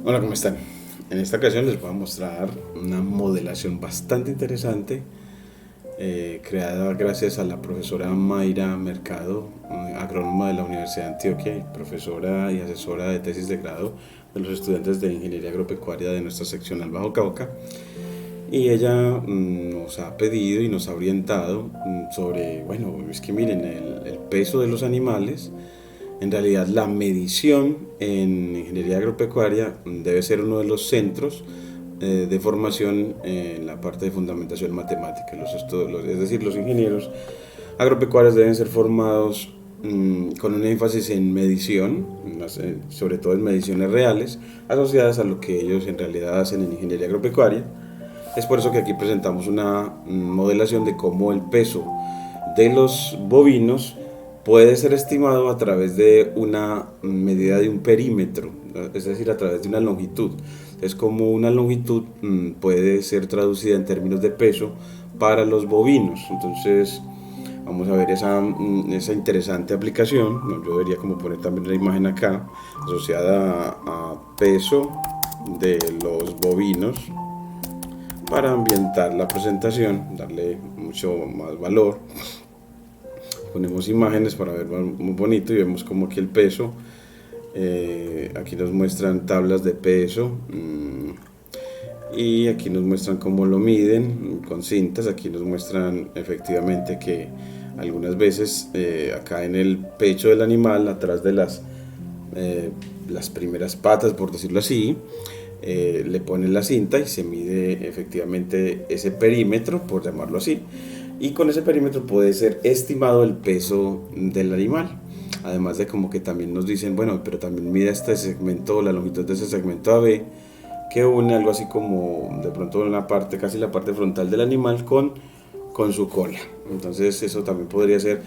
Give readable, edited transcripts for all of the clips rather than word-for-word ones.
Hola, ¿cómo están? En esta ocasión les voy a mostrar una modelación bastante interesante creada gracias a la profesora Mayra Mercado, agrónoma de la Universidad de Antioquia y profesora y asesora de tesis de grado de los estudiantes de Ingeniería Agropecuaria de nuestra seccional Bajo Cauca. Y ella nos ha pedido y nos ha orientado sobre, bueno, es que miren, el peso de los animales. En realidad, la medición en ingeniería agropecuaria debe ser uno de los centros de formación en la parte de fundamentación matemática. Es decir, los ingenieros agropecuarios deben ser formados con un énfasis en medición, sobre todo en mediciones reales, asociadas a lo que ellos en realidad hacen en ingeniería agropecuaria. Es por eso que aquí presentamos una modelación de cómo el peso de los bovinos puede ser estimado a través de una medida de un perímetro, es decir, a través de una longitud. Es como una longitud puede ser traducida en términos de peso para los bovinos. Entonces, vamos a ver esa interesante aplicación. Yo debería como poner también la imagen acá, asociada a peso de los bovinos, para ambientar la presentación, darle mucho más valor. Ponemos imágenes para ver muy bonito y vemos como aquí el peso. Aquí nos muestran tablas de peso y aquí nos muestran cómo lo miden con cintas. Aquí nos muestran efectivamente que algunas veces acá en el pecho del animal, atrás de las primeras patas, por decirlo así, le ponen la cinta y se mide efectivamente ese perímetro, por llamarlo así, y con ese perímetro puede ser estimado el peso del animal. Además de como que también nos dicen, bueno, pero también mide este segmento, la longitud de ese segmento AB, que une algo así como de pronto una parte, casi la parte frontal del animal con su cola. Entonces eso también podría ser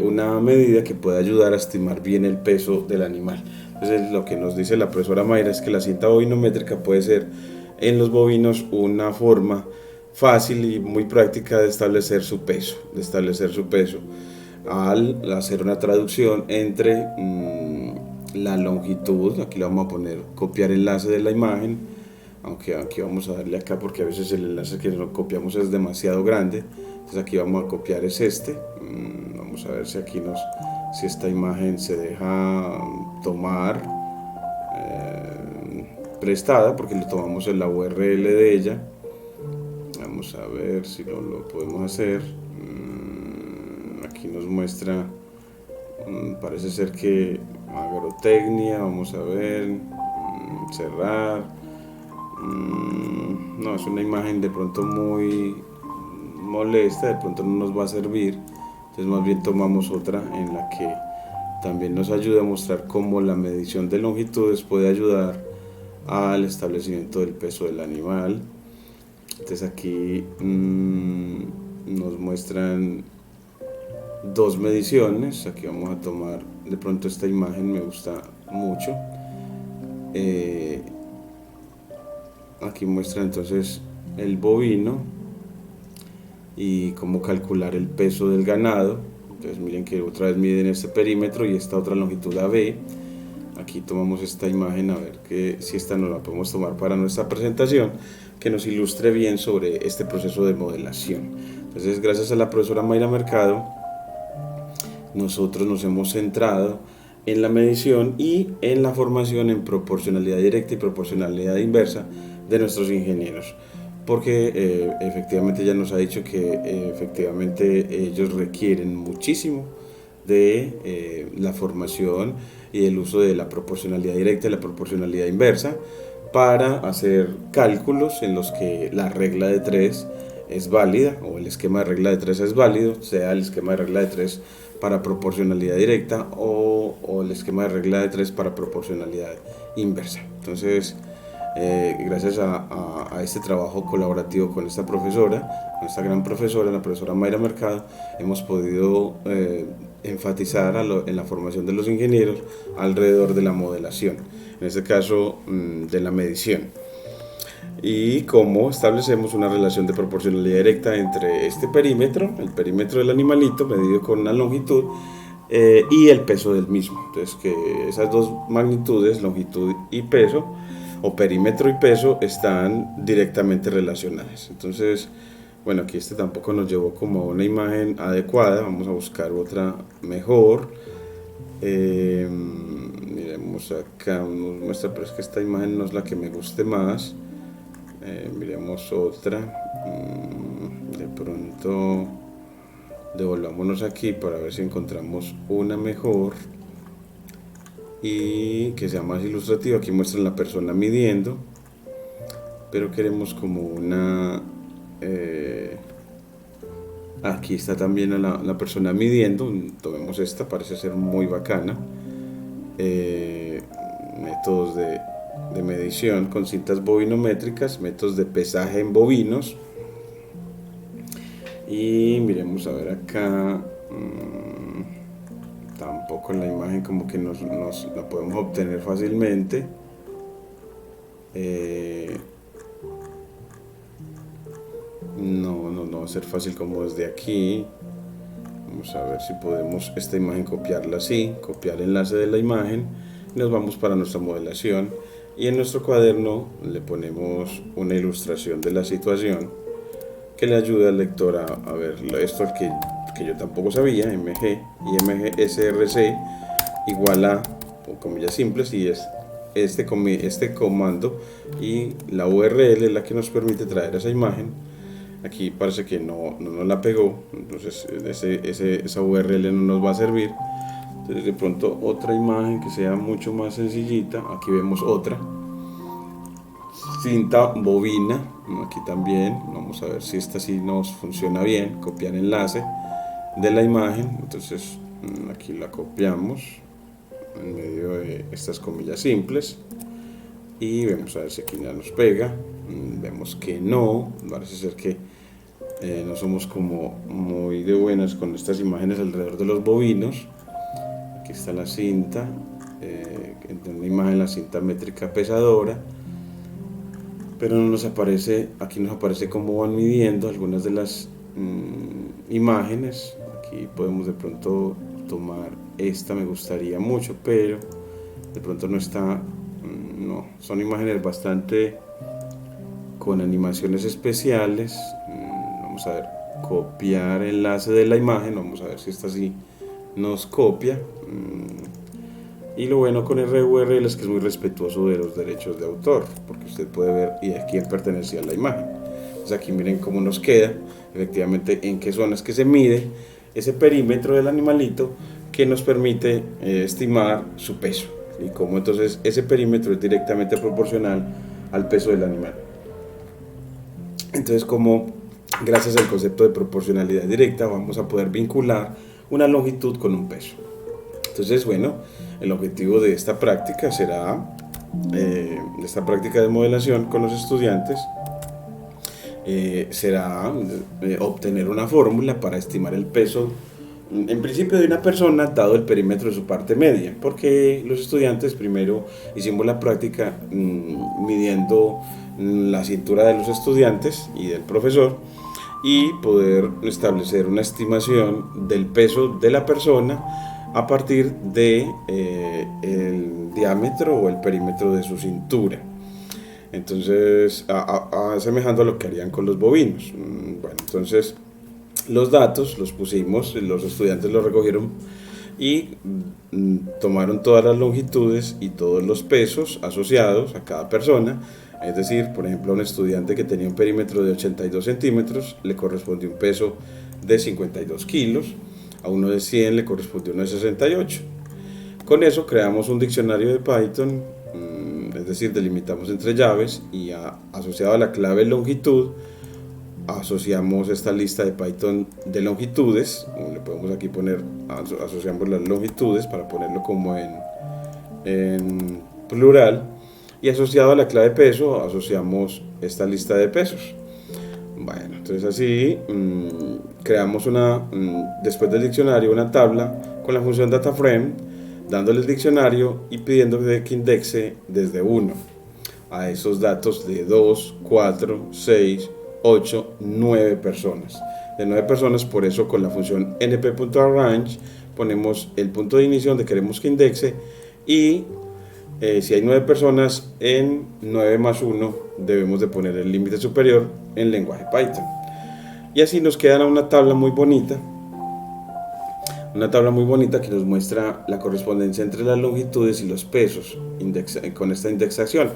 una medida que puede ayudar a estimar bien el peso del animal. Entonces lo que nos dice la profesora Mayra es que la cinta bovinométrica puede ser en los bovinos una forma fácil y muy práctica de establecer su peso, al hacer una traducción entre la longitud. Aquí le vamos a poner copiar enlace de la imagen, aunque aquí vamos a darle acá porque a veces el enlace que lo copiamos es demasiado grande. Entonces aquí vamos a copiar es este. Vamos a ver si aquí si esta imagen se deja tomar prestada, porque le tomamos en la URL de ella. Vamos a ver si lo podemos hacer. Aquí nos muestra, parece ser que agrotecnia. Vamos a ver, cerrar. No, es una imagen de pronto muy molesta, de pronto no nos va a servir. Entonces más bien tomamos otra en la que también nos ayuda a mostrar cómo la medición de longitudes puede ayudar al establecimiento del peso del animal. Entonces aquí nos muestran dos mediciones. Aquí vamos a tomar de pronto esta imagen, me gusta mucho. Aquí muestra entonces el bovino y cómo calcular el peso del ganado. Entonces miren que otra vez miden este perímetro y esta otra longitud AB. Aquí tomamos esta imagen, a ver si esta nos la podemos tomar para nuestra presentación, que nos ilustre bien sobre este proceso de modelación. Entonces, gracias a la profesora Mayra Mercado, nosotros nos hemos centrado en la medición y en la formación en proporcionalidad directa y proporcionalidad inversa de nuestros ingenieros, porque efectivamente ya nos ha dicho que efectivamente ellos requieren muchísimo de la formación y el uso de la proporcionalidad directa y la proporcionalidad inversa para hacer cálculos en los que la regla de 3 es válida, o el esquema de regla de 3 es válido, sea el esquema de regla de 3 para proporcionalidad directa o el esquema de regla de 3 para proporcionalidad inversa. Entonces, gracias a este trabajo colaborativo con esta profesora, con esta gran profesora, la profesora Mayra Mercado, hemos podido enfatizar en la formación de los ingenieros alrededor de la modelación, en este caso de la medición, y cómo establecemos una relación de proporcionalidad directa entre este perímetro, el perímetro del animalito medido con una longitud, y el peso del mismo. Entonces que esas dos magnitudes, longitud y peso, o perímetro y peso están directamente relacionadas. Entonces, bueno, aquí este tampoco nos llevó como a una imagen adecuada, vamos a buscar otra mejor. Miremos acá, nos muestra, pero es que esta imagen no es la que me guste más. Miremos otra. De pronto devolvámonos aquí para ver si encontramos una mejor y que sea más ilustrativa. Aquí muestran la persona midiendo, pero queremos como una aquí está también la persona midiendo. Tomemos esta, parece ser muy bacana. Métodos de medición con cintas bovinométricas, métodos de pesaje en bovinos. Y miremos a ver acá. Tampoco en la imagen como que nos la podemos obtener fácilmente. No va a ser fácil como desde aquí. Vamos a ver si podemos esta imagen copiarla así, copiar el enlace de la imagen. Nos vamos para nuestra modelación y en nuestro cuaderno le ponemos una ilustración de la situación que le ayuda al lector a ver esto que yo tampoco sabía. MG y MGSRC igual a, o comillas simples, y es este comando y la URL es la que nos permite traer esa imagen. Aquí parece que no nos la pegó, entonces esa URL no nos va a servir. Entonces de pronto otra imagen que sea mucho más sencillita. Aquí vemos otra cinta bovina, aquí también. Vamos a ver si esta sí nos funciona bien. Copiar enlace de la imagen, entonces aquí la copiamos en medio de estas comillas simples y vemos a ver si aquí ya nos pega. Vemos que no, parece ser que no somos como muy de buenas con estas imágenes alrededor de los bovinos. Aquí está la cinta, en una imagen la cinta métrica pesadora, pero no nos aparece, aquí nos aparece cómo van midiendo algunas de las imágenes. Aquí podemos de pronto tomar esta, me gustaría mucho, pero de pronto no está, no, son imágenes bastante con animaciones especiales. Vamos a ver, copiar enlace de la imagen, vamos a ver si esta sí nos copia. Y lo bueno con RURL es que es muy respetuoso de los derechos de autor, porque usted puede ver y a quién pertenecía la imagen. Entonces aquí miren cómo nos queda, efectivamente en qué zonas que se mide ese perímetro del animalito que nos permite estimar su peso, y cómo entonces ese perímetro es directamente proporcional al peso del animal. Entonces, como gracias al concepto de proporcionalidad directa vamos a poder vincular una longitud con un peso. Entonces, bueno, el objetivo de esta práctica será, esta práctica de modelación con los estudiantes, será obtener una fórmula para estimar el peso, en principio, de una persona dado el perímetro de su parte media, porque los estudiantes primero hicimos la práctica midiendo la cintura de los estudiantes y del profesor, y poder establecer una estimación del peso de la persona a partir de el diámetro o el perímetro de su cintura. Entonces, asemejando a lo que harían con los bovinos. Bueno, entonces los datos los pusimos, los estudiantes los recogieron y tomaron todas las longitudes y todos los pesos asociados a cada persona. Es decir, por ejemplo, a un estudiante que tenía un perímetro de 82 centímetros le correspondió un peso de 52 kilos, a uno de 100 le correspondió uno de 68. Con eso creamos un diccionario de Python, es decir, delimitamos entre llaves y asociado a la clave longitud, asociamos esta lista de Python de longitudes. Le podemos aquí poner, asociamos las longitudes para ponerlo como en plural, y asociado a la clave peso asociamos esta lista de pesos. Bueno, entonces así creamos después del diccionario una tabla con la función DataFrame, dándole el diccionario y pidiendo que indexe desde 1 a esos datos de 2, 4, 6, 8, 9 personas. De 9 personas, por eso con la función np.arrange ponemos el punto de inicio donde queremos que indexe y Si hay 9 personas, en 9 más 1 debemos de poner el límite superior en lenguaje Python. Y así nos queda una tabla muy bonita. Una tabla muy bonita que nos muestra la correspondencia entre las longitudes y los pesos con esta indexación.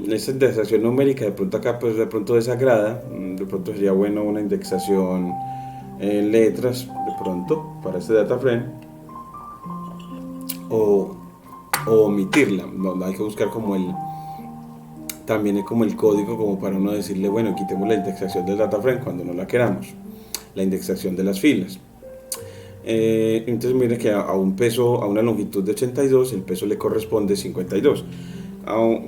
Esta indexación numérica de pronto acá pues de pronto desagrada. De pronto sería bueno una indexación en letras de pronto para este data frame o omitirla. Hay que buscar como también como el código como para uno decirle, bueno, quitemos la indexación del data frame cuando no la queramos, la indexación de las filas. Entonces mire que a un peso, a una longitud de 82, el peso le corresponde 52.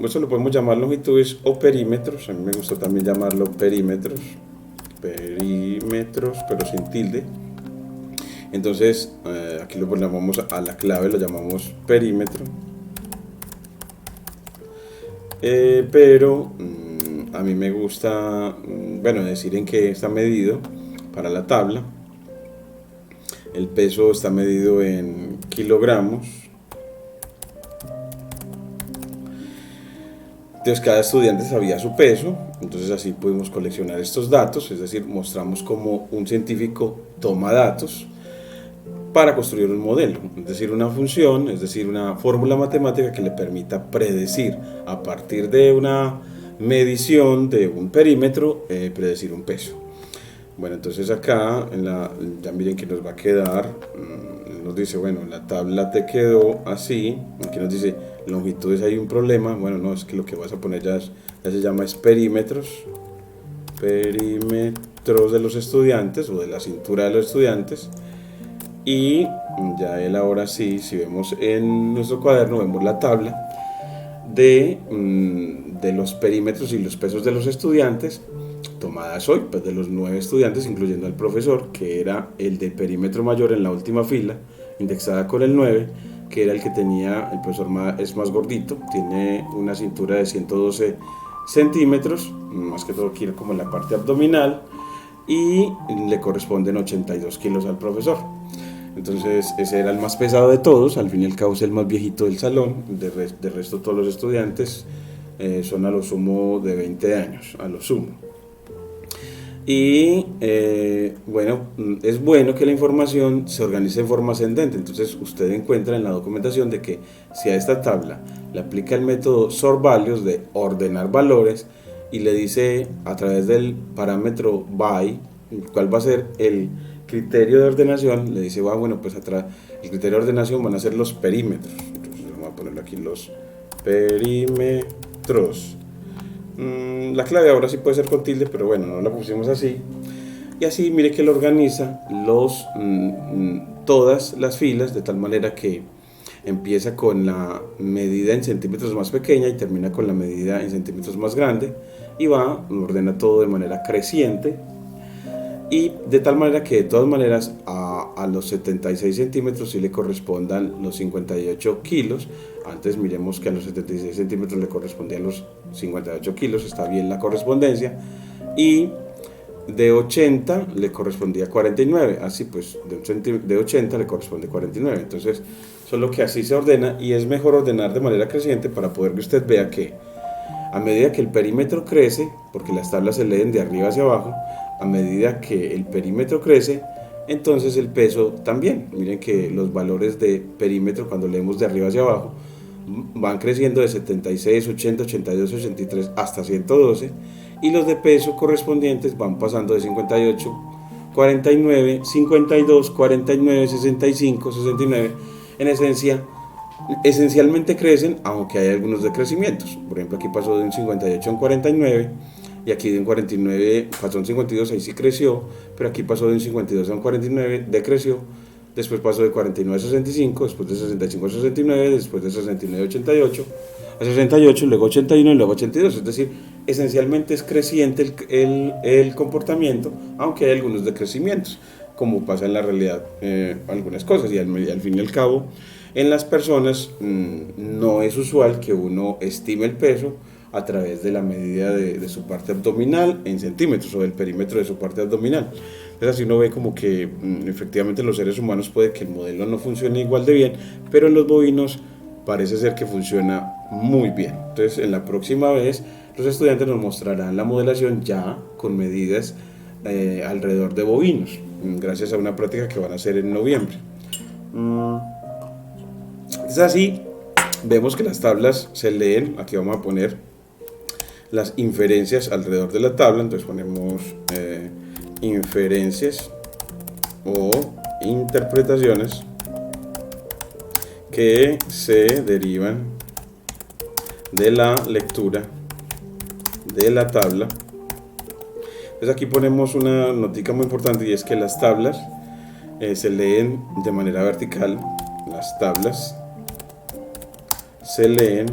Eso lo podemos llamar longitudes o perímetros. A mí me gusta también llamarlo perímetros, pero sin tilde. Entonces aquí lo llamamos a la clave, lo llamamos perímetro. Pero a mí me gusta decir en qué está medido para la tabla. El peso está medido en kilogramos. Entonces cada estudiante sabía su peso, entonces así pudimos coleccionar estos datos, es decir, mostramos cómo un científico toma datos para construir un modelo, es decir, una función, es decir, una fórmula matemática que le permita predecir a partir de una medición de un perímetro, predecir un peso. Bueno, entonces acá, ya miren que nos va a quedar, nos dice, bueno, la tabla te quedó así, aquí nos dice longitudes, hay un problema, bueno, no, es que lo que vas a poner ya se llama perímetros de los estudiantes o de la cintura de los estudiantes. Y ya él ahora sí, si vemos en nuestro cuaderno, vemos la tabla de los perímetros y los pesos de los estudiantes tomadas hoy, pues de los 9 estudiantes, incluyendo al profesor, que era el del perímetro mayor en la última fila, indexada con el 9, que era el que tenía, el profesor es más gordito, tiene una cintura de 112 centímetros, más que todo quiere como en la parte abdominal, y le corresponden 82 kilos al profesor. Entonces ese era el más pesado de todos, al fin y al cabo es el más viejito del salón, de resto todos los estudiantes son a lo sumo de 20 años, a lo sumo. Y es bueno que la información se organice en forma ascendente, entonces usted encuentra en la documentación de que si a esta tabla le aplica el método sort values de ordenar valores y le dice a través del parámetro by cuál va a ser el criterio de ordenación, le dice, pues atrás el criterio de ordenación van a ser los perímetros. Entonces vamos a ponerlo aquí, los perímetros. La clave ahora sí puede ser con tilde, pero bueno, no la pusimos así. Y así mire que él organiza todas las filas de tal manera que empieza con la medida en centímetros más pequeña y termina con la medida en centímetros más grande, y ordena todo de manera creciente, y de tal manera que de todas maneras a los 76 centímetros sí le correspondan los 58 kilos. Antes miremos que a los 76 centímetros le correspondían los 58 kilos, está bien la correspondencia, y de 80 le correspondía 49, así pues de 80 le corresponde 49, entonces solo que así se ordena, y es mejor ordenar de manera creciente para poder que usted vea que a medida que el perímetro crece, porque las tablas se leen de arriba hacia abajo, a medida que el perímetro crece, entonces el peso también. Miren que los valores de perímetro cuando leemos de arriba hacia abajo van creciendo de 76, 80, 82, 83 hasta 112, y los de peso correspondientes van pasando de 58, 49, 52, 49, 65, 69. En esencialmente crecen, aunque hay algunos decrecimientos. Por ejemplo, aquí pasó de un 58 a un 49, y aquí de un 49 pasó a un 52, ahí sí creció, pero aquí pasó de un 52 a un 49, decreció. Después pasó de 49 a 65, después de 65 a 69, después de 69 a 88, a 68, luego 81 y luego 82. Es decir, esencialmente es creciente el comportamiento, aunque hay algunos decrecimientos, como pasa en la realidad algunas cosas. Y al fin y al cabo, en las personas no es usual que uno estime el peso a través de la medida de su parte abdominal en centímetros o del perímetro de su parte abdominal. Entonces así uno ve como que efectivamente en los seres humanos puede que el modelo no funcione igual de bien, pero en los bovinos parece ser que funciona muy bien. Entonces, en la próxima vez, los estudiantes nos mostrarán la modelación ya con medidas alrededor de bovinos, gracias a una práctica que van a hacer en noviembre. Es así, vemos que las tablas se leen. Aquí vamos a poner las inferencias alrededor de la tabla. Entonces ponemos inferencias o interpretaciones que se derivan de la lectura de la tabla. Entonces aquí ponemos una notica muy importante, y es que las tablas se leen de manera vertical. Las tablas se leen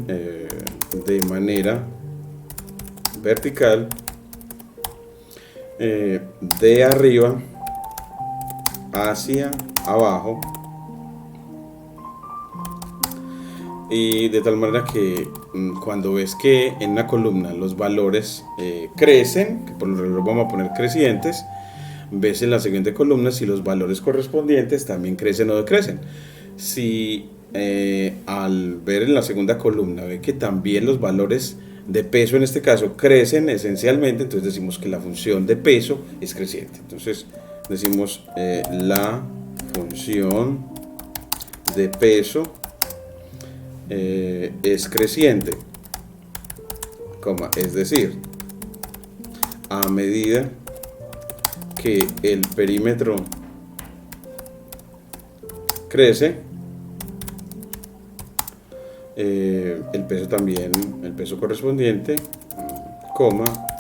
de manera vertical, de arriba hacia abajo, y de tal manera que cuando ves que en una columna los valores crecen, que por lo general vamos a poner crecientes, ves en la siguiente columna si los valores correspondientes también crecen o decrecen. Si al ver en la segunda columna ve que también los valores de peso en este caso crecen esencialmente, entonces decimos que la función de peso es creciente. Entonces decimos la función de peso es creciente, es decir, a medida que el perímetro crece, el peso también, el peso correspondiente,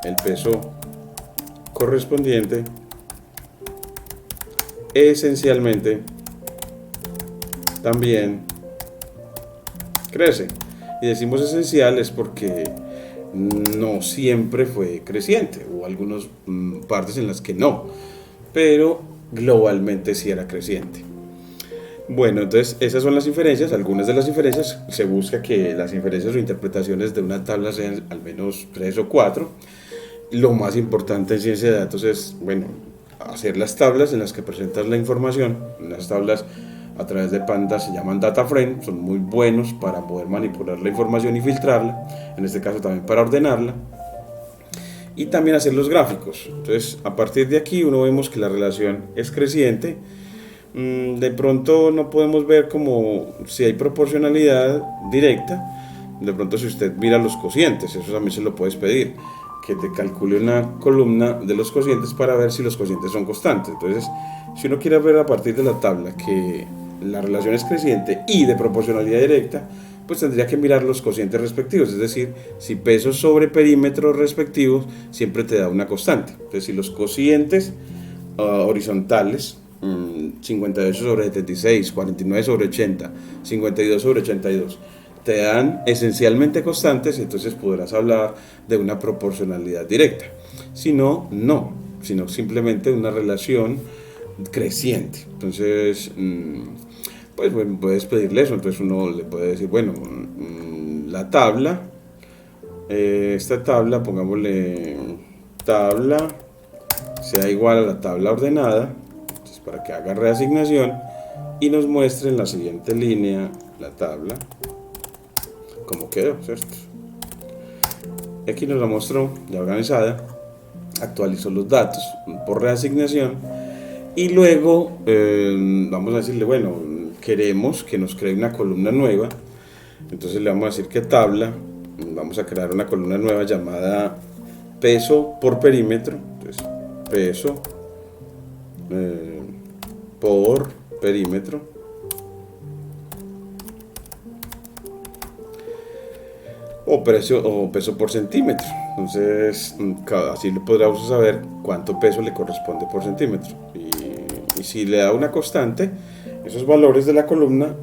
el peso correspondiente esencialmente también crece. Y decimos esencial es porque no siempre fue creciente, hubo algunas partes en las que no, pero globalmente sí era creciente. Bueno, entonces esas son las inferencias. Algunas de las inferencias, se busca que las inferencias o interpretaciones de una tabla sean al menos 3 o 4. Lo más importante en ciencia de datos es, bueno, hacer las tablas en las que presentas la información. Las tablas a través de pandas se llaman data frame, son muy buenos para poder manipular la información y filtrarla, en este caso también para ordenarla, y también hacer los gráficos. Entonces, a partir de aquí uno vemos que la relación es creciente. De pronto no podemos ver como si hay proporcionalidad directa. De pronto, si usted mira los cocientes, eso también se lo puedes pedir, que te calcule una columna de los cocientes para ver si los cocientes son constantes. Entonces, si uno quiere ver a partir de la tabla que la relación es creciente y de proporcionalidad directa, pues tendría que mirar los cocientes respectivos, es decir, si pesos sobre perímetros respectivos siempre te da una constante. Entonces, si los cocientes horizontales, 58 sobre 76, 49 sobre 80, 52 sobre 82, te dan esencialmente constantes, entonces podrás hablar de una proporcionalidad directa. Si no, no, sino simplemente una relación creciente. Entonces, pues bueno, puedes pedirle eso. Entonces uno le puede decir, bueno, la tabla, esta tabla, pongámosle tabla, sea igual a la tabla ordenada, entonces, para que haga reasignación y nos muestre en la siguiente línea la tabla como quedó, ¿cierto? Aquí nos la mostró ya organizada, actualizó los datos por reasignación, y luego vamos a decirle, bueno, queremos que nos cree una columna nueva. Entonces le vamos a decir que tabla, vamos a crear una columna nueva llamada peso por perímetro. Entonces, peso por perímetro, o peso por centímetro. Entonces así le podremos saber cuánto peso le corresponde por centímetro, y si le da una constante, esos valores de la columna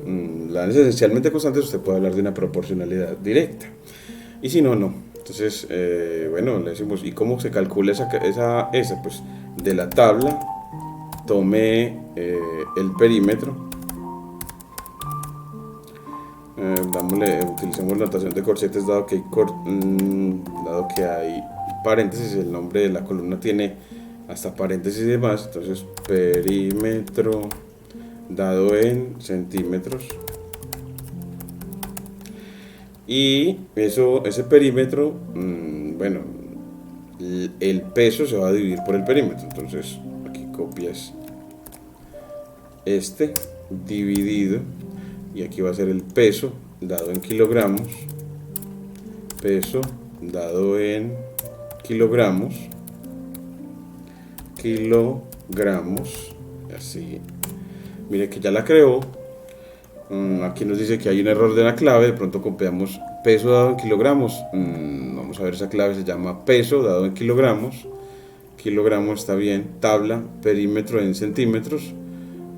la dan esencialmente constantes, usted puede hablar de una proporcionalidad directa, y si no, no. Entonces, bueno, le decimos, ¿y cómo se calcula esa? Pues de la tabla tome el perímetro, utilicemos la notación de corchetes dado que hay paréntesis, el nombre de la columna tiene hasta paréntesis y demás. Entonces, perímetro dado en centímetros. Y ese perímetro, bueno, el peso se va a dividir por el perímetro. Entonces aquí copias dividido, y aquí va a ser el peso dado en kilogramos, peso dado en kilogramos, así. Mire que ya la creó. Aquí nos dice que hay un error de la clave. De pronto copiamos peso dado en kilogramos. Vamos a ver, esa clave se llama peso dado en kilogramos. Kilogramos está bien. Tabla, perímetro en centímetros,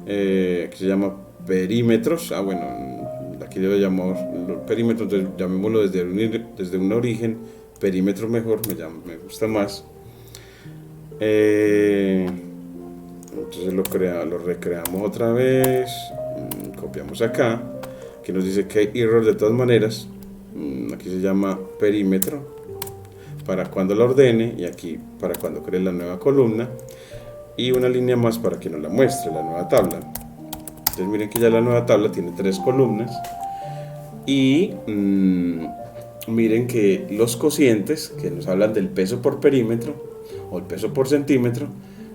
que se llama perímetros. Bueno, aquí lo llamamos perímetro, entonces llamémoslo desde un origen. Perímetro mejor, me gusta más. Entonces lo recreamos otra vez. Copiamos acá, que nos dice que hay error de todas maneras. Aquí se llama perímetro para cuando la ordene, y aquí para cuando cree la nueva columna, y una línea más para que nos la muestre la nueva tabla. Entonces miren que ya la nueva tabla tiene 3 columnas, y miren que los cocientes que nos hablan del peso por perímetro o el peso por centímetro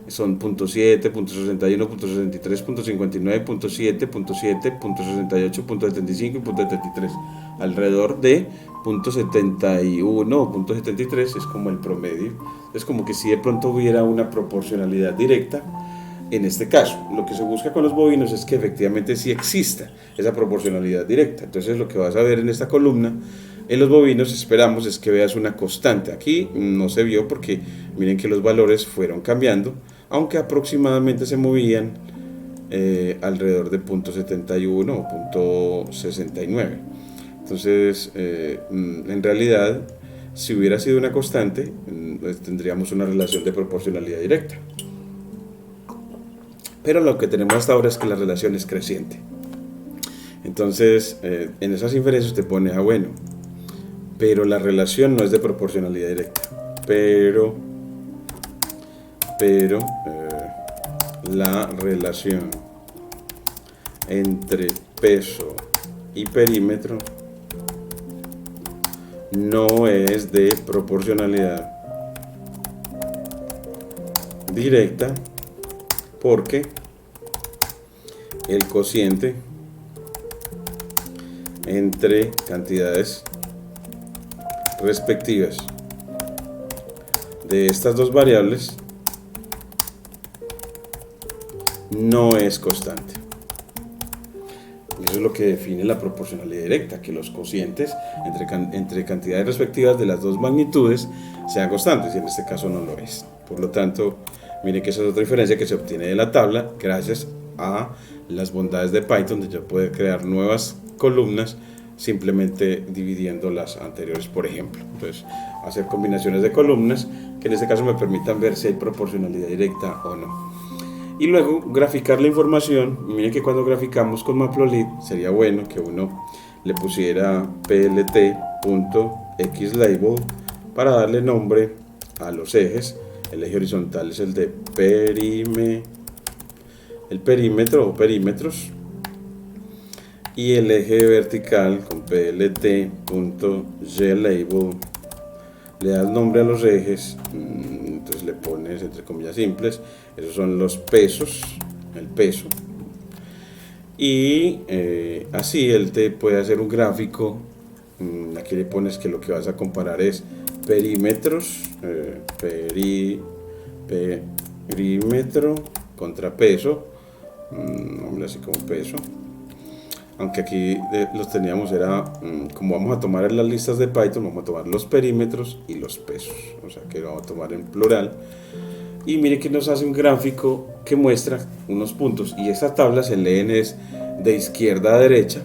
son .7, .61, .63, .59, .7, .7, .68, .75 y .73. Alrededor de .71 o .73 es como el promedio. Es como que si de pronto hubiera una proporcionalidad directa. En este caso, lo que se busca con los bovinos es que efectivamente sí exista esa proporcionalidad directa. Entonces lo que vas a ver en esta columna, en los bovinos, esperamos es que veas una constante. Aquí no se vio porque miren que los valores fueron cambiando, aunque aproximadamente se movían alrededor de .71 o .69. Entonces, en realidad, si hubiera sido una constante, tendríamos una relación de proporcionalidad directa. Pero lo que tenemos hasta ahora es que la relación es creciente. Entonces, en esas inferencias te pone, bueno, pero la relación no es de proporcionalidad directa. Pero la relación entre peso y perímetro no es de proporcionalidad directa, porque el cociente entre cantidades respectivas de estas dos variables no es constante. Eso es lo que define la proporcionalidad directa, que los cocientes entre cantidades respectivas de las dos magnitudes sean constantes, y en este caso no lo es. Por lo tanto, miren que esa es otra diferencia que se obtiene de la tabla gracias a las bondades de Python, donde yo puedo crear nuevas columnas simplemente dividiendo las anteriores, por ejemplo. Entonces, hacer combinaciones de columnas que en este caso me permitan ver si hay proporcionalidad directa o no. Y luego graficar la información. Miren que cuando graficamos con Matplotlib sería bueno que uno le pusiera plt.xlabel para darle nombre a los ejes. El eje horizontal es el de el perímetro o perímetros, y el eje vertical con plt.glabel le das nombre a los ejes. Entonces le pones entre comillas simples, esos son los pesos, el peso, y así él te puede hacer un gráfico. Aquí le pones que lo que vas a comparar es perímetros, perímetro contra peso, así como peso, aunque aquí los teníamos, era como vamos a tomar en las listas de Python, vamos a tomar los perímetros y los pesos, o sea que lo vamos a tomar en plural. Y mire que nos hace un gráfico que muestra unos puntos, y esta tabla se leen es de izquierda a derecha,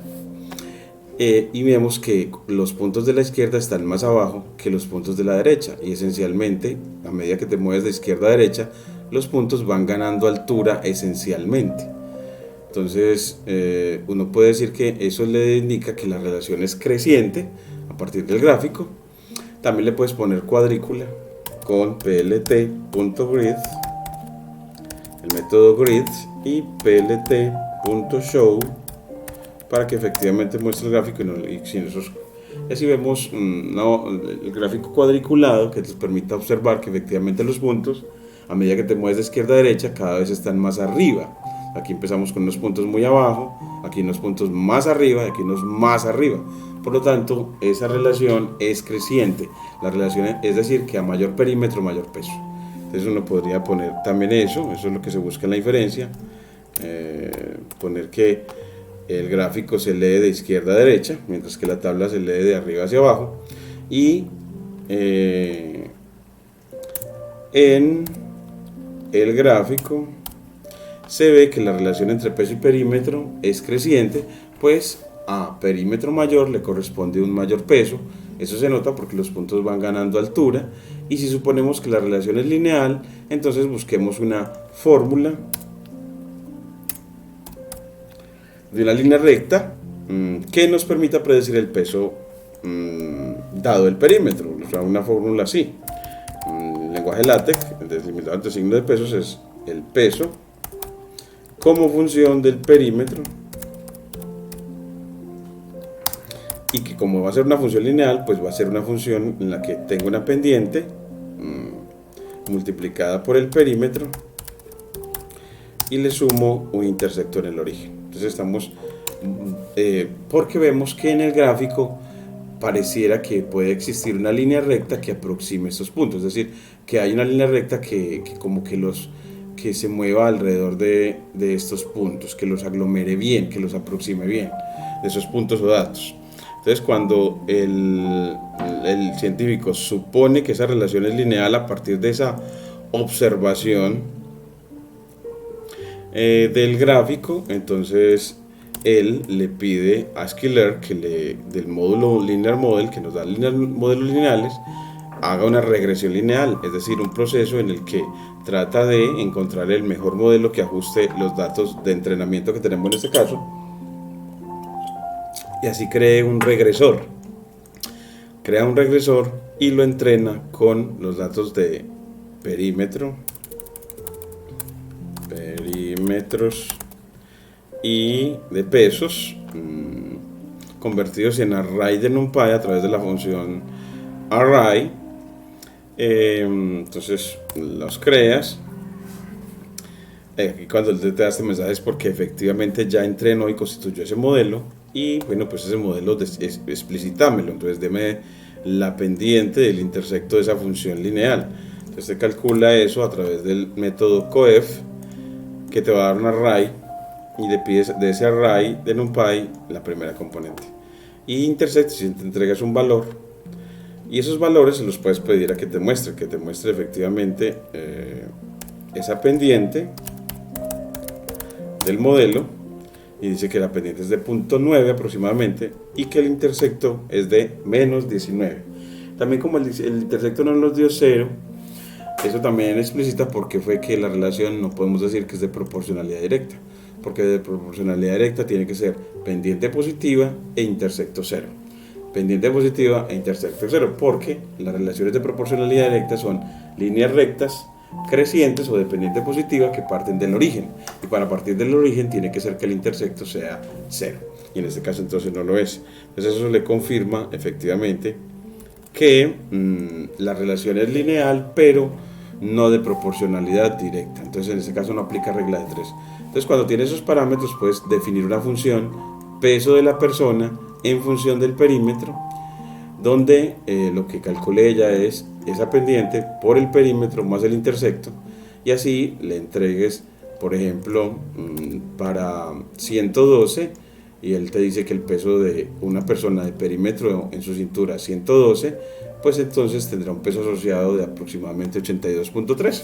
y vemos que los puntos de la izquierda están más abajo que los puntos de la derecha, y esencialmente a medida que te mueves de izquierda a derecha los puntos van ganando altura esencialmente. Entonces uno puede decir que eso le indica que la relación es creciente a partir del gráfico. También le puedes poner cuadrícula con plt.grid, el método grid, y plt.grid punto show para que efectivamente muestre el gráfico y sin esos. Y así vemos el gráfico cuadriculado que nos permite observar que efectivamente los puntos, a medida que te mueves de izquierda a derecha, cada vez están más arriba. Aquí empezamos con unos puntos muy abajo, aquí unos puntos más arriba y aquí unos más arriba. Por lo tanto, esa relación es creciente. La relación es decir, que a mayor perímetro, mayor peso. Entonces uno podría poner también eso es lo que se busca en la inferencia. Poner que el gráfico se lee de izquierda a derecha, mientras que la tabla se lee de arriba hacia abajo. Y en el gráfico se ve que la relación entre peso y perímetro es creciente, pues a perímetro mayor le corresponde un mayor peso. Eso se nota porque los puntos van ganando altura. Y si suponemos que la relación es lineal, entonces busquemos una fórmula de una línea recta que nos permita predecir el peso dado el perímetro. O sea, una fórmula así. En lenguaje LaTeX, el delimitador entre signo de pesos es el peso como función del perímetro, y que como va a ser una función lineal, pues va a ser una función en la que tengo una pendiente multiplicada por el perímetro y le sumo un intersecto en el origen. Entonces estamos, porque vemos que en el gráfico pareciera que puede existir una línea recta que aproxime estos puntos, es decir, que hay una línea recta que como que se mueva alrededor de estos puntos, que los aglomere bien, que los aproxime bien de esos puntos o datos. Entonces, cuando el científico supone que esa relación es lineal a partir de esa observación del gráfico, entonces él le pide a Skillr que del módulo Linear Model, que nos da modelos lineales, haga una regresión lineal, es decir, un proceso en el que trata de encontrar el mejor modelo que ajuste los datos de entrenamiento que tenemos en este caso, y así crea un regresor y lo entrena con los datos de perímetros y de pesos convertidos en array de NumPy a través de la función array. Entonces los creas. Aquí cuando él te da este mensaje es porque efectivamente ya entrenó y constituyó ese modelo, y bueno, pues ese modelo explicitámelo, entonces deme la pendiente del intersecto de esa función lineal. Entonces se calcula eso a través del método coef, que te va a dar un array, y le pides de ese array de NumPy la primera componente, y intersect si te entregas un valor, y esos valores se los puedes pedir a que te muestre efectivamente esa pendiente del modelo, y dice que la pendiente es de 0.9 aproximadamente y que el intersecto es de menos 19. También como el intersecto no nos dio 0, eso también explicita por qué fue que la relación no podemos decir que es de proporcionalidad directa, porque de proporcionalidad directa tiene que ser pendiente positiva e intersecto 0. Pendiente positiva e intersecto 0, porque las relaciones de proporcionalidad directa son líneas rectas crecientes o de pendiente positiva que parten del origen, y para partir del origen tiene que ser que el intersecto sea 0, y en este caso entonces no lo es. Entonces eso le confirma efectivamente que la relación es lineal, pero no de proporcionalidad directa. Entonces en este caso no aplica regla de 3. Entonces cuando tiene esos parámetros puedes definir una función peso de la persona en función del perímetro, donde lo que calcule ella es esa pendiente por el perímetro más el intersecto, y así le entregues, por ejemplo, para 112, y él te dice que el peso de una persona de perímetro en su cintura es 112, pues entonces tendrá un peso asociado de aproximadamente 82.3,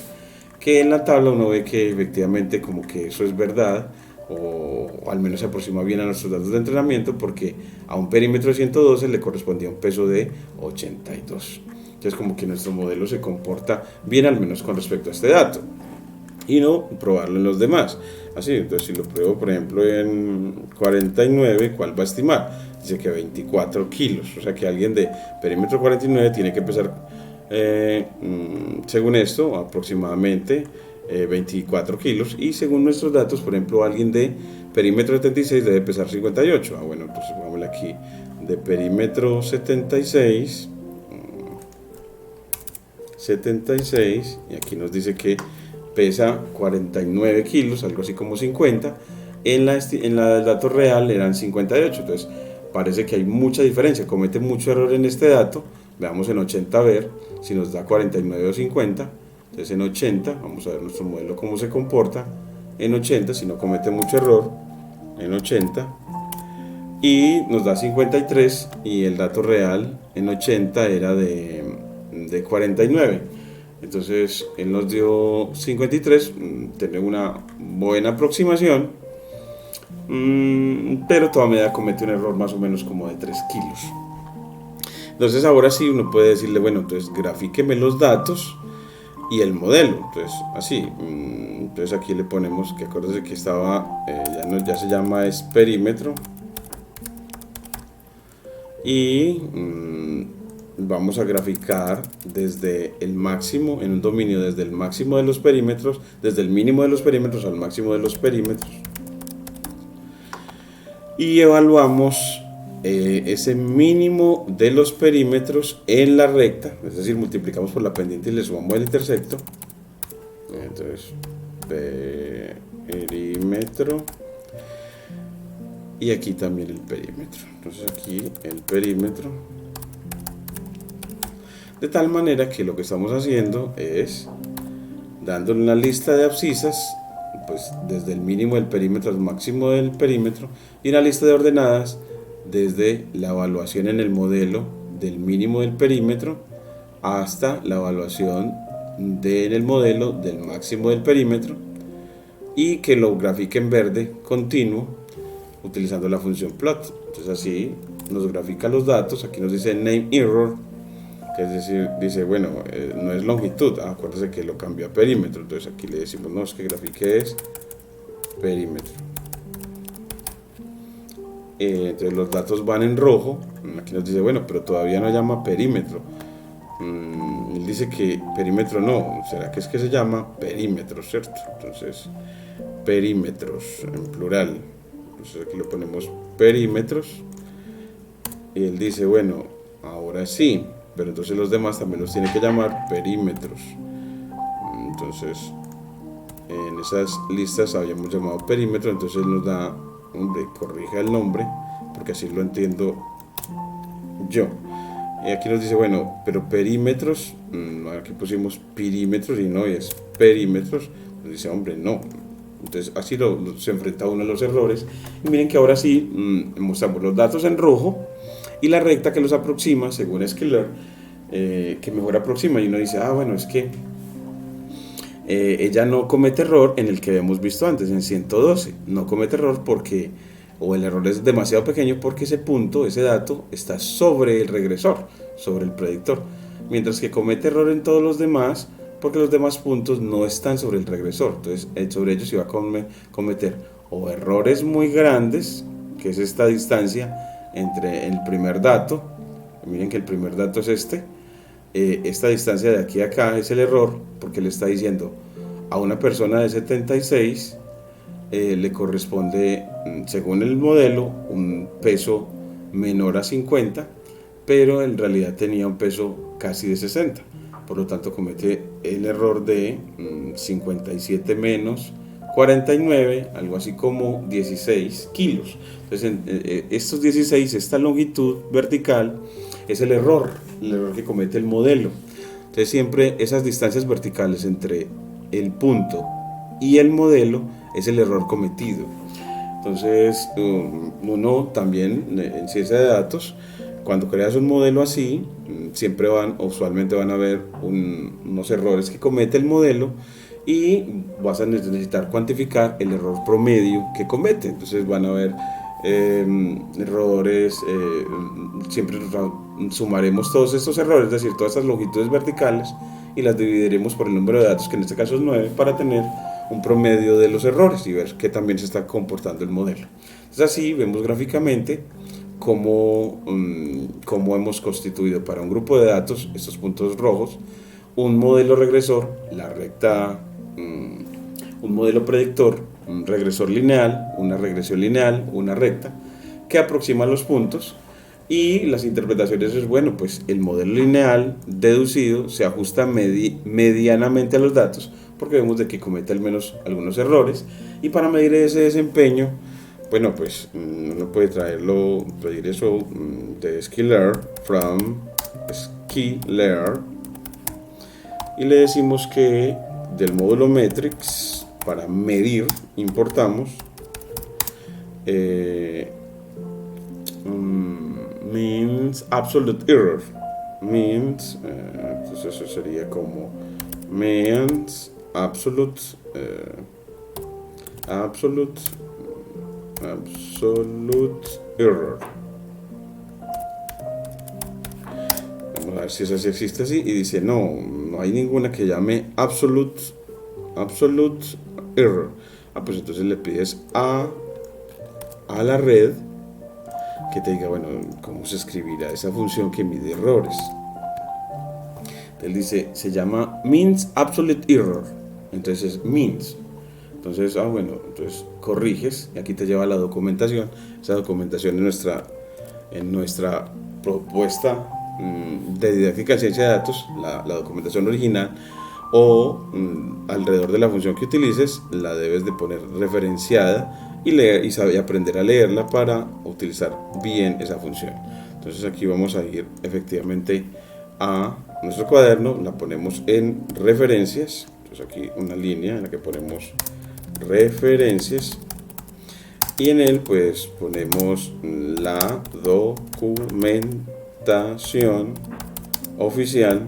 que en la tabla uno ve que efectivamente como que eso es verdad, o al menos se aproxima bien a nuestros datos de entrenamiento, porque a un perímetro de 112 le correspondía un peso de 82. Entonces como que nuestro modelo se comporta bien, al menos con respecto a este dato, y no probarlo en los demás. Así, entonces si lo pruebo por ejemplo en 49, ¿cuál va a estimar? Dice que 24 kilos, o sea que alguien de perímetro 49 tiene que pesar, según esto, aproximadamente 24 kilos, y según nuestros datos, por ejemplo, alguien de perímetro 76 debe pesar 58. Bueno, entonces pongámosle aquí de perímetro 76, y aquí nos dice que pesa 49 kilos, algo así como 50. En la dato real eran 58, entonces parece que hay mucha diferencia, comete mucho error en este dato. Veamos en 80 a ver si nos da 49 o 50. Entonces en 80, vamos a ver nuestro modelo cómo se comporta en 80, si no comete mucho error, en 80, y nos da 53, y el dato real en 80 era de 49. Entonces él nos dio 53, tiene una buena aproximación, pero todavía comete un error más o menos como de 3 kilos. Entonces ahora sí uno puede decirle, bueno, entonces grafíqueme los datos y el modelo. Entonces así, entonces aquí le ponemos que acuérdense que estaba, ya se llama es perímetro, y vamos a graficar desde el máximo, en un dominio desde el máximo de los perímetros, desde el mínimo de los perímetros al máximo de los perímetros, y evaluamos ese mínimo de los perímetros en la recta, es decir, multiplicamos por la pendiente y le sumamos el intersecto. Entonces perímetro, y aquí también el perímetro. Entonces aquí el perímetro, de tal manera que lo que estamos haciendo es dándole una lista de abscisas, pues desde el mínimo del perímetro al máximo del perímetro, y una lista de ordenadas desde la evaluación en el modelo del mínimo del perímetro hasta la evaluación en el modelo del máximo del perímetro, y que lo grafique en verde continuo utilizando la función plot. Entonces así nos grafica los datos. Aquí nos dice name error, que es decir, dice, bueno, no es longitud, acuérdense que lo cambió a perímetro. Entonces aquí le decimos, no, es que grafique es perímetro. Entonces los datos van en rojo. Aquí nos dice, bueno, pero todavía no llama perímetro. Él dice que perímetro no, será que es que se llama perímetro, ¿cierto? Entonces perímetros en plural. Entonces aquí lo ponemos perímetros, y él dice, bueno, ahora sí, pero entonces los demás también los tiene que llamar perímetros. Entonces en esas listas habíamos llamado perímetro, entonces él nos da, hombre, corrija el nombre porque así lo entiendo yo. Y aquí nos dice, bueno, pero perímetros, aquí pusimos perímetros y no es perímetros. Nos dice, hombre, no. Entonces así se enfrenta uno a los errores. Y miren que ahora sí mostramos los datos en rojo y la recta que los aproxima según Schiller, que mejor aproxima, y uno dice, bueno, es que ella no comete error en el que habíamos visto antes, en 112. No comete error porque, o el error es demasiado pequeño porque ese punto, ese dato está sobre el regresor, sobre el predictor, mientras que comete error en todos los demás porque los demás puntos no están sobre el regresor. Entonces sobre ellos se va a cometer o errores muy grandes, que es esta distancia entre el primer dato, miren que el primer dato es esta distancia de aquí a acá es el error, porque le está diciendo a una persona de 76 le corresponde, según el modelo, un peso menor a 50, pero en realidad tenía un peso casi de 60. Por lo tanto comete el error de 57 menos 49, algo así como 16 kilos. Entonces estos 16, esta longitud vertical es el error que comete el modelo. Entonces siempre esas distancias verticales entre el punto y el modelo es el error cometido. Entonces uno también en ciencia de datos, cuando creas un modelo así, siempre usualmente van a haber unos errores que comete el modelo, y vas a necesitar cuantificar el error promedio que comete. Entonces van a haber errores, siempre sumaremos todos estos errores, es decir, todas estas longitudes verticales, y las dividiremos por el número de datos, que en este caso es 9, para tener un promedio de los errores y ver qué también se está comportando el modelo. Entonces así vemos gráficamente cómo hemos constituido para un grupo de datos, estos puntos rojos, un modelo regresor, la recta un modelo predictor, un regresor lineal, una regresión lineal, una recta, que aproxima los puntos. Y las interpretaciones es, bueno, pues el modelo lineal deducido se ajusta medianamente a los datos, porque vemos de que comete al menos algunos errores. Y para medir ese desempeño, bueno, pues uno puede pedir eso de sklearn from sklearn, y le decimos que del módulo metrics, para medir, importamos means absolute error, entonces eso sería como means absolute error. Vamos a ver si esa sí existe así, y dice no hay ninguna que llame absolute error. Pues entonces le pides a la red que te diga, bueno, cómo se escribirá esa función que mide errores. Él dice, se llama means absolute error, entonces es means. Entonces, entonces corriges, y aquí te lleva la documentación. Esa documentación en nuestra propuesta de didáctica en ciencia de datos, la documentación original, o alrededor de la función que utilices, la debes de poner referenciada y leer y aprender a leerla para utilizar bien esa función. Entonces aquí vamos a ir efectivamente a nuestro cuaderno, la ponemos en referencias. Entonces aquí una línea en la que ponemos referencias, y en él pues ponemos la documentación oficial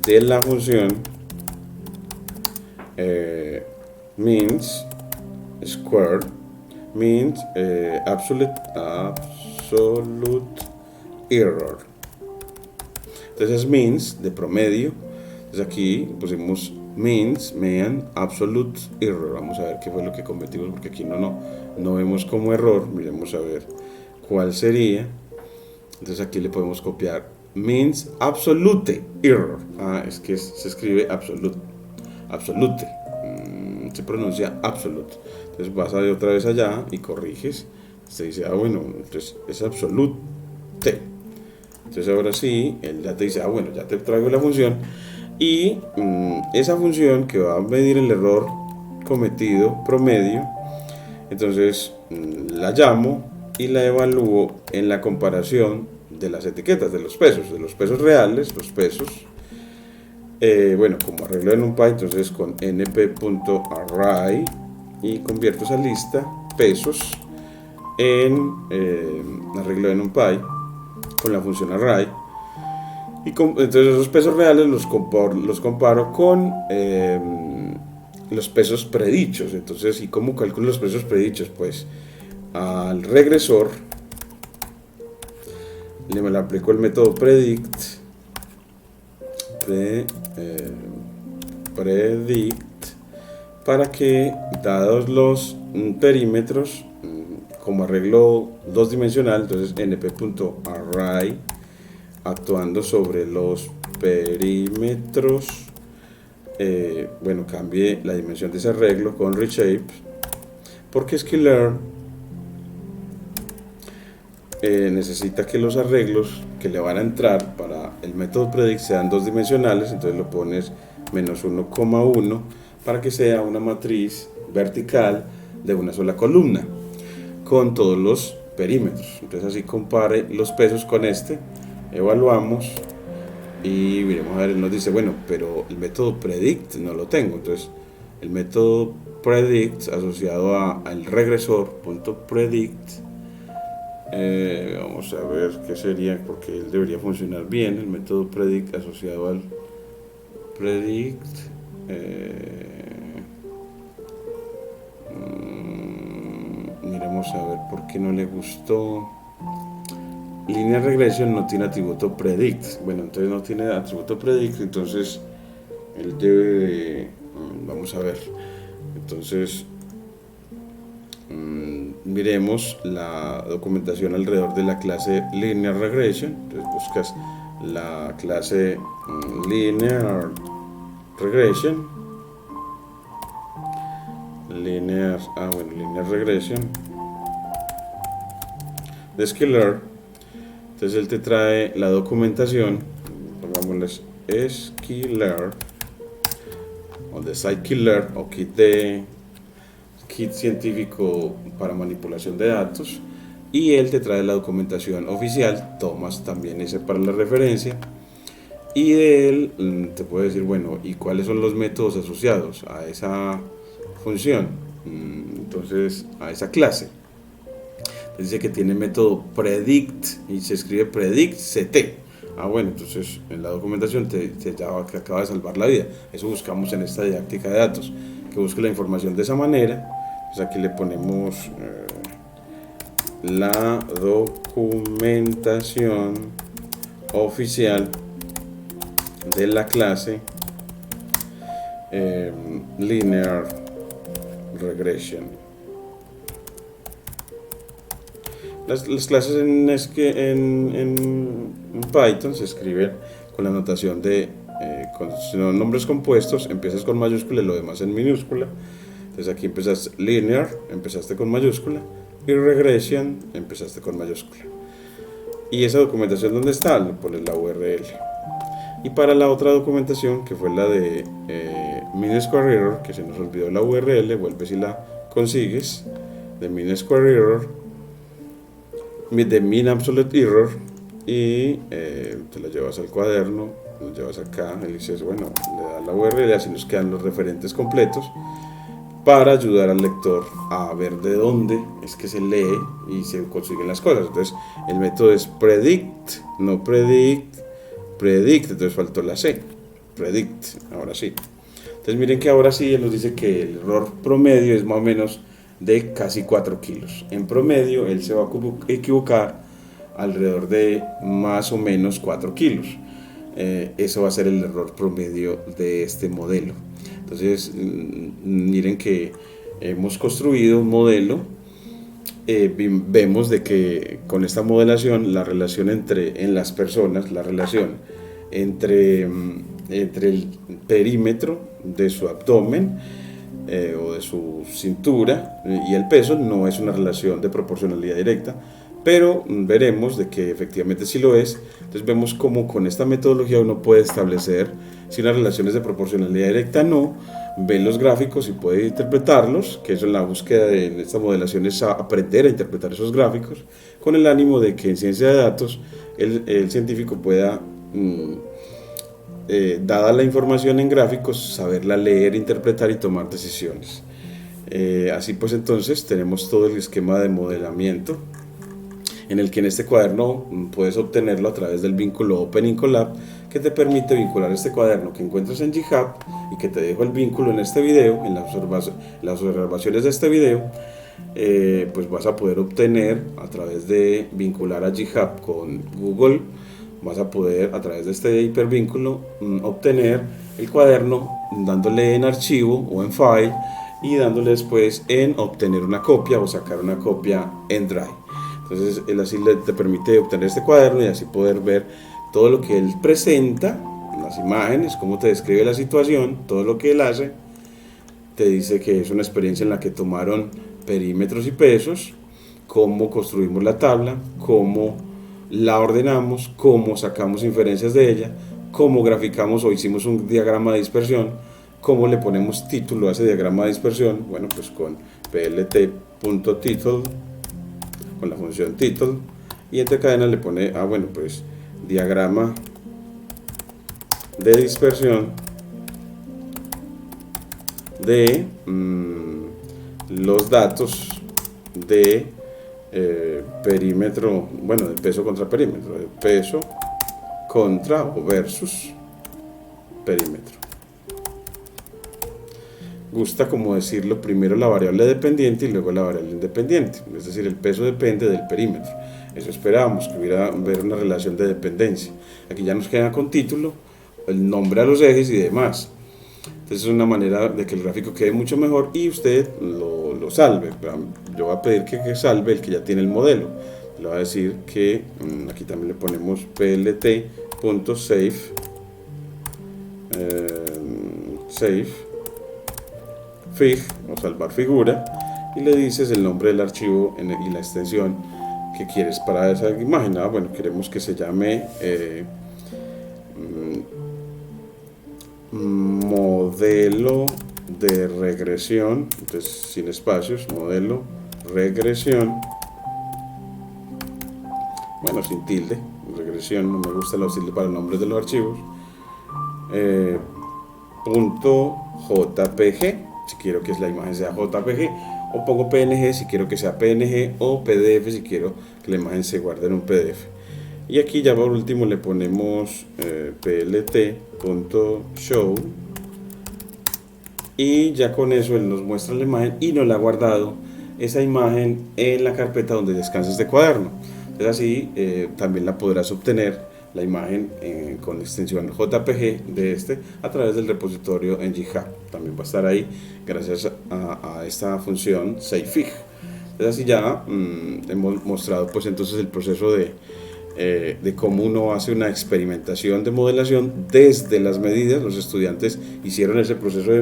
de la función means squared, means absolute error. Entonces es means de promedio. Entonces aquí pusimos mean absolute error. Vamos a ver qué fue lo que cometimos, porque aquí no vemos como error. Miremos a ver cuál sería. Entonces aquí le podemos copiar means absolute error. Es que se escribe absolute, se pronuncia absolute. Entonces vas a ir otra vez allá y corriges. Se dice, entonces es absolute. Entonces ahora sí, él ya te dice, ya te traigo la función. Y esa función que va a medir el error cometido promedio, entonces la llamo y la evalúo en la comparación de las etiquetas, de los pesos reales, los pesos. Como arreglo en NumPy, entonces con np.array, y convierto esa lista pesos en arreglo de NumPy con la función array. Y entonces esos pesos reales los comparo con los pesos predichos. Entonces, ¿y cómo calculo los pesos predichos? Pues al regresor le aplico el método predict para que, dados los perímetros, como arreglo dos dimensional, entonces np.array, actuando sobre los perímetros, cambie la dimensión de ese arreglo con reshape, porque sklearn necesita que los arreglos que le van a entrar para el método predict sean dos dimensionales. Entonces lo pones menos 1,1 para que sea una matriz vertical de una sola columna con todos los perímetros. Entonces así compare los pesos con evaluamos y miremos a ver. Nos dice, pero el método predict no lo tengo. Entonces el método predict asociado al regresor.predict, vamos a ver qué sería, porque él debería funcionar bien. El método predict asociado al predict, miremos a ver por qué no le gustó. Linear regression no tiene atributo predict. Entonces no tiene atributo predict, entonces él debe de, vamos a ver. Entonces miremos la documentación alrededor de la clase linear regression. Entonces buscas la clase linear regression linear regression de Skillr. Entonces él te trae la documentación, pongámosles Skillr o de Scikit-learn o kit científico para manipulación de datos, y él te trae la documentación oficial, tomas también ese para la referencia, y de él te puede decir, bueno, ¿y cuáles son los métodos asociados a esa función? Entonces, a esa clase. Dice que tiene método predict y se escribe predict ct. Bueno, entonces en la documentación te acaba de salvar la vida. Eso buscamos en esta didáctica de datos, que busque la información de esa manera. Pues aquí le ponemos la documentación oficial de la clase linear regression. Las clases en Python se escriben con la notación de con nombres compuestos, empiezas con mayúscula y lo demás en minúscula. Entonces aquí empezaste linear, empezaste con mayúscula, y regression, empezaste con mayúscula. Y esa documentación, ¿dónde está? Le pones la URL. Y para la otra documentación, que fue la de mean square error, que se nos olvidó la URL, vuelves y la consigues, de mean square error, de mean absolute error, y te la llevas al cuaderno, lo llevas acá, y dices, bueno, le das la URL, así nos quedan los referentes completos, para ayudar al lector a ver de dónde es que se lee y se consiguen las cosas. Entonces el método es predict, no predict, entonces faltó la C, predict, ahora sí. Entonces miren que ahora sí él nos dice que el error promedio es más o menos de casi 4 kilos. En promedio él se va a equivocar alrededor de más o menos 4 kilos. Eso va a ser el error promedio de este modelo. Entonces miren que hemos construido un modelo. Vemos de que con esta modelación la relación en las personas, la relación entre el perímetro de su abdomen o de su cintura y el peso no es una relación de proporcionalidad directa, pero veremos de que efectivamente sí lo es. Entonces vemos cómo con esta metodología uno puede establecer si una relación es de proporcionalidad directa o no, ve los gráficos y puede interpretarlos, que eso en la búsqueda de esta modelación es aprender a interpretar esos gráficos, con el ánimo de que en ciencia de datos el científico pueda, dada la información en gráficos, saberla leer, interpretar y tomar decisiones. Así pues entonces tenemos todo el esquema de modelamiento, en el que en este cuaderno puedes obtenerlo a través del vínculo Opening Collab, que te permite vincular este cuaderno que encuentras en GitHub y que te dejo el vínculo en este video, en las observaciones de este video. Pues vas a poder obtener a través de vincular a GitHub con Google, vas a poder a través de este hipervínculo obtener el cuaderno dándole en archivo o en file y dándole después en obtener una copia o sacar una copia en Drive. Entonces él así te permite obtener este cuaderno y así poder ver todo lo que él presenta, las imágenes, cómo te describe la situación, todo lo que él hace. Te dice que es una experiencia en la que tomaron perímetros y pesos, cómo construimos la tabla, cómo la ordenamos, cómo sacamos inferencias de ella, cómo graficamos o hicimos un diagrama de dispersión, cómo le ponemos título a ese diagrama de dispersión. Bueno, pues con plt.title, con la función title, y entre cadenas le pone, bueno, pues diagrama de dispersión de los datos de perímetro, bueno, de peso contra perímetro, de peso contra o versus perímetro. Gusta como decirlo primero la variable dependiente y luego la variable independiente, es decir, el peso depende del perímetro. Eso esperábamos, que hubiera una relación de dependencia. Aquí ya nos queda con título, el nombre a los ejes y demás. Entonces es una manera de que el gráfico quede mucho mejor y usted lo salve. Yo voy a pedir que salve el que ya tiene el modelo. Le voy a decir que aquí también le ponemos plt.save save fig o salvar figura y le dices el nombre del archivo y la extensión que quieres para esa imagen. Bueno, queremos que se llame modelo de regresión, entonces sin espacios, modelo regresión, bueno, sin tilde, regresión, no me gustan los tildes para nombres de los archivos, punto .jpg, si quiero que la imagen sea JPG, o pongo PNG si quiero que sea PNG, o PDF si quiero que la imagen se guarde en un PDF. Y aquí ya por último le ponemos plt.show, y ya con eso él nos muestra la imagen y nos la ha guardado esa imagen en la carpeta donde descansa este cuaderno. Entonces así también la podrás obtener la imagen con la extensión JPG de a través del repositorio en GitHub. También va a estar ahí gracias a esta función SaveFig. Entonces así ya hemos mostrado pues entonces el proceso de cómo uno hace una experimentación de modelación desde las medidas. Los estudiantes hicieron ese proceso de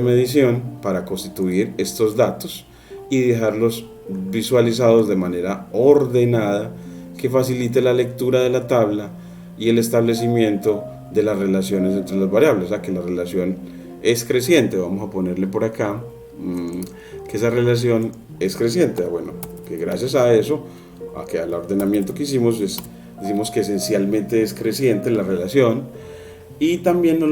medición para constituir estos datos y dejarlos visualizados de manera ordenada que facilite la lectura de la tabla y el establecimiento de las relaciones entre las variables. O sea, que la relación es creciente. Vamos a ponerle por acá que esa relación es creciente. Bueno, que gracias a eso, al ordenamiento que hicimos, decimos que esencialmente es creciente la relación, y también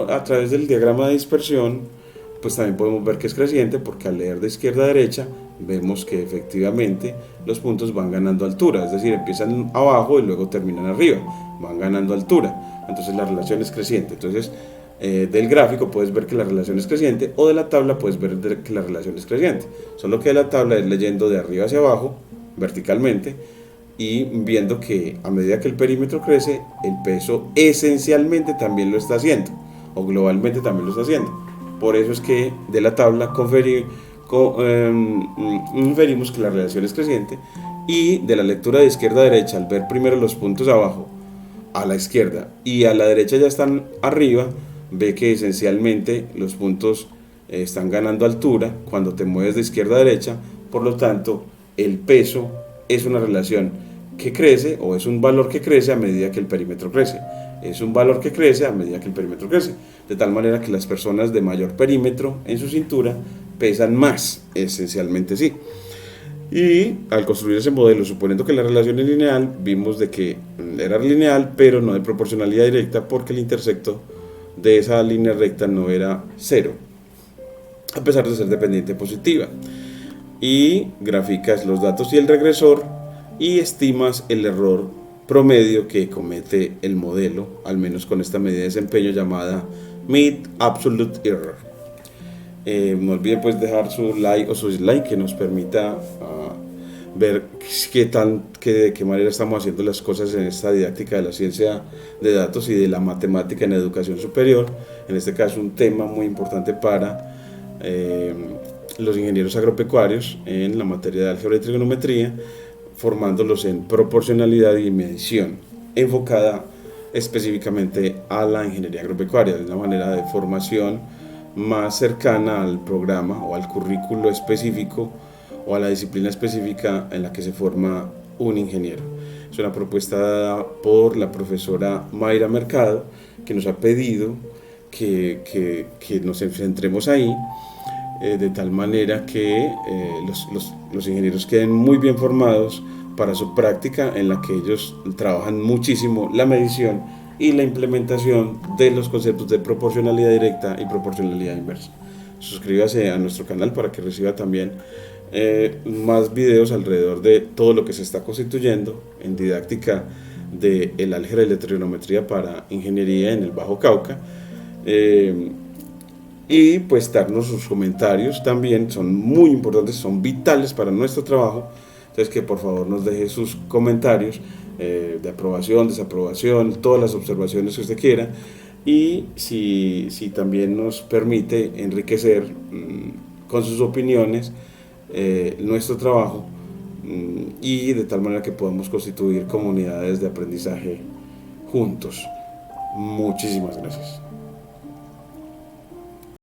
a través del diagrama de dispersión pues también podemos ver que es creciente, porque al leer de izquierda a derecha vemos que efectivamente los puntos van ganando altura, es decir, empiezan abajo y luego terminan arriba, van ganando altura, entonces la relación es creciente. Entonces del gráfico puedes ver que la relación es creciente, o de la tabla puedes ver que la relación es creciente, solo que de la tabla es leyendo de arriba hacia abajo verticalmente y viendo que a medida que el perímetro crece, el peso esencialmente también lo está haciendo, o globalmente también lo está haciendo. Por eso es que de la tabla inferimos que la relación es creciente, y de la lectura de izquierda a derecha, al ver primero los puntos abajo a la izquierda y a la derecha ya están arriba, ve que esencialmente los puntos están ganando altura cuando te mueves de izquierda a derecha. Por lo tanto, el peso es una relación que crece, o es un valor que crece a medida que el perímetro crece. Es un valor que crece a medida que el perímetro crece, de tal manera que las personas de mayor perímetro en su cintura pesan más, esencialmente sí. Y al construir ese modelo, suponiendo que la relación es lineal, vimos de que era lineal, pero no de proporcionalidad directa, porque el intersecto de esa línea recta no era 0, a pesar de ser dependiente positiva. Y graficas los datos y el regresor y estimas el error promedio que comete el modelo, al menos con esta medida de desempeño llamada Mean Absolute Error. No olviden pues dejar su like o su dislike, que nos permita ver de qué manera estamos haciendo las cosas en esta didáctica de la ciencia de datos y de la matemática en educación superior. En este caso, un tema muy importante para los ingenieros agropecuarios en la materia de álgebra y trigonometría, formándolos en proporcionalidad y medición, enfocada específicamente a la ingeniería agropecuaria, de una manera de formación más cercana al programa o al currículo específico o a la disciplina específica en la que se forma un ingeniero. Es una propuesta dada por la profesora Mayra Mercado, que nos ha pedido que nos centremos ahí, de tal manera que los ingenieros queden muy bien formados para su práctica, en la que ellos trabajan muchísimo la medición y la implementación de los conceptos de proporcionalidad directa y proporcionalidad inversa. Suscríbase a nuestro canal para que reciba también más videos alrededor de todo lo que se está constituyendo en didáctica del álgebra y la trigonometría para ingeniería en el Bajo Cauca. Y pues darnos sus comentarios también, son muy importantes, son vitales para nuestro trabajo. Entonces que por favor nos deje sus comentarios de aprobación, desaprobación, todas las observaciones que usted quiera, y si también nos permite enriquecer con sus opiniones nuestro trabajo, y de tal manera que podamos constituir comunidades de aprendizaje juntos. Muchísimas gracias.